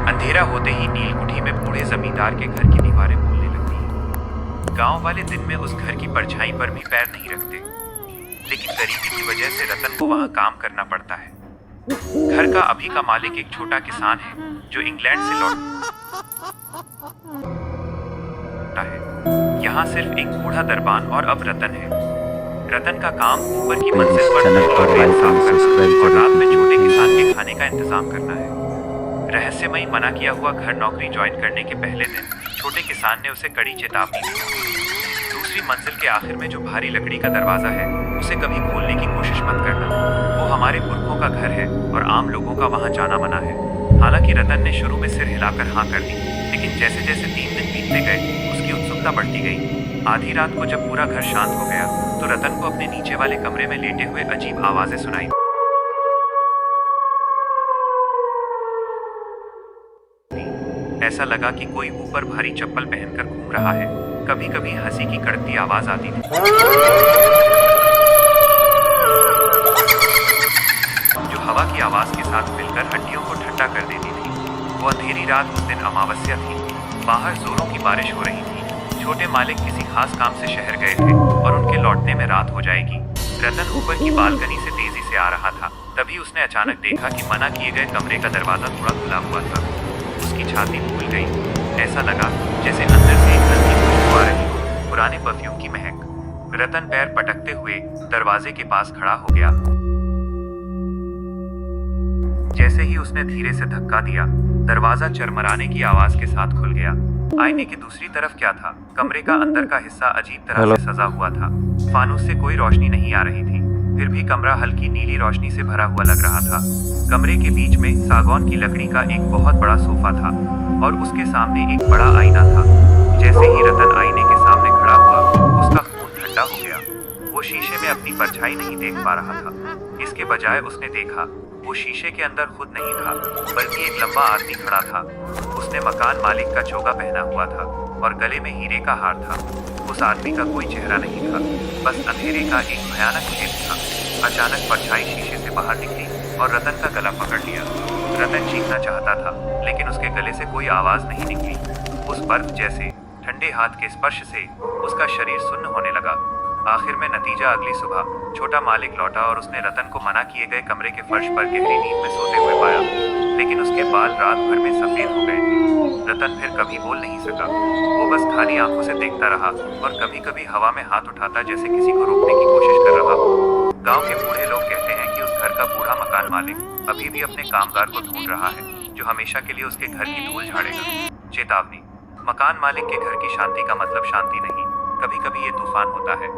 अंधेरा होते ही नीलकुठी में बूढ़े जमींदार के घर की दीवारें बोलने लगती हैं। गांव वाले दिन में उस घर की परछाई पर भी पैर नहीं रखते, लेकिन गरीबी की वजह से रतन को वहां काम करना पड़ता है। घर का अभी का मालिक एक छोटा किसान है जो इंग्लैंड से लौटा है। यहाँ सिर्फ एक बूढ़ा दरबान और अब रतन है। रतन का काम ऊपर की मंजिल पर और रेत साफ करना और रात में छोटे किसान के खाने का इंतजाम करना है। रहस्यमयी मना किया हुआ घर नौकरी ज्वाइन करने के पहले दिन छोटे किसान ने उसे कड़ी चेतावनी दी। दूसरी मंजिल के आखिर में जो भारी लकड़ी का दरवाजा है उसे कभी खोलने की कोशिश मत करना। वो हमारे पुरखों का घर है और आम लोगों का वहां जाना मना है। हालांकि रतन ने शुरू में सिर हिलाकर हाँ कर दी, लेकिन जैसे जैसे 3 दिन बीतते गए उसकी उत्सुकता बढ़ती गई। आधी रात को जब पूरा घर शांत हो गया तो रतन को अपने नीचे वाले कमरे में लेटे हुए अजीब आवाजें सुनाई। ऐसा लगा कि कोई ऊपर भारी चप्पल पहनकर घूम रहा है। कभी कभी हंसी की कड़कती आवाज आती थी जो हवा की आवाज के साथ मिलकर हड्डियों को ठंडा कर देती थी। वो अंधेरी रात उस दिन अमावस्या थी। बाहर जोरों की बारिश हो रही थी। छोटे मालिक किसी खास काम से शहर गए थे और उनके लौटने में रात हो जाएगी। रतन ऊपर की बालकनी से तेजी से आ रहा था। तभी उसने अचानक देखा कि मना किए गए कमरे का दरवाजा थोड़ा खुला हुआ था। उसकी छाती फूल गई। ऐसा लगा जैसे अंदर से एक हल्की खुशबू आ रही हो, पुराने परफ्यूम की महक। रतन पैर पटकते हुए दरवाजे के पास खड़ा हो गया। जैसे ही उसने धीरे से धक्का दिया, दरवाजा चरमराने की आवाज के साथ खुल गया। आईने की दूसरी तरफ क्या था? कमरे का अंदर का हिस्सा अजीब तरह से सजा हुआ था। फानूस से कोई रोशनी नहीं आ रही थी, फिर भी कमरा हल्की नीली रोशनी से भरा हुआ लग रहा था। कमरे के बीच में सागौन की लकड़ी का एक बहुत बड़ा सोफा था और उसके सामने एक बड़ा आईना था। जैसे ही रतन आईने के सामने खड़ा हुआ, उसका खून ठंडा हो गया। वो शीशे में अपनी परछाई नहीं देख पा रहा था। इसके बजाय उसने देखा वो शीशे के अंदर खुद नहीं था, बल्कि एक लंबा आदमी खड़ा था। उसने मकान मालिक का चोगा पहना हुआ था और गले में हीरे का हार था। उस आदमी का कोई चेहरा नहीं था, बस अंधेरे का एक भयानक छेद था। अचानक परछाई शीशे से बाहर निकली और रतन का गला पकड़ लिया। रतन चीखना चाहता था, लेकिन उसके गले से कोई आवाज नहीं निकली। उस बर्फ जैसे ठंडे हाथ के स्पर्श से उसका शरीर सुन्न होने लगा। आखिर में नतीजा अगली सुबह छोटा मालिक लौटा और उसने रतन को मना किए गए कमरे के फर्श पर गहरी नींद में सोते हुए पाया, लेकिन उसके बाल रात भर में सफेद हो गए थे। रतन फिर कभी बोल नहीं सका। वो बस खाली आंखों से देखता रहा और कभी कभी हवा में हाथ उठाता जैसे किसी को रोकने की कोशिश कर रहा हो। गांव के बूढ़े लोग कहते हैं कि उस घर का बूढ़ा मकान मालिक अभी भी अपने कामगार को ढूंढ रहा है, जो हमेशा के लिए उसके घर की धूल झाड़ेगा। चेतावनी, मकान मालिक के घर की शांति का मतलब शांति नहीं, कभी कभी ये तूफान होता है।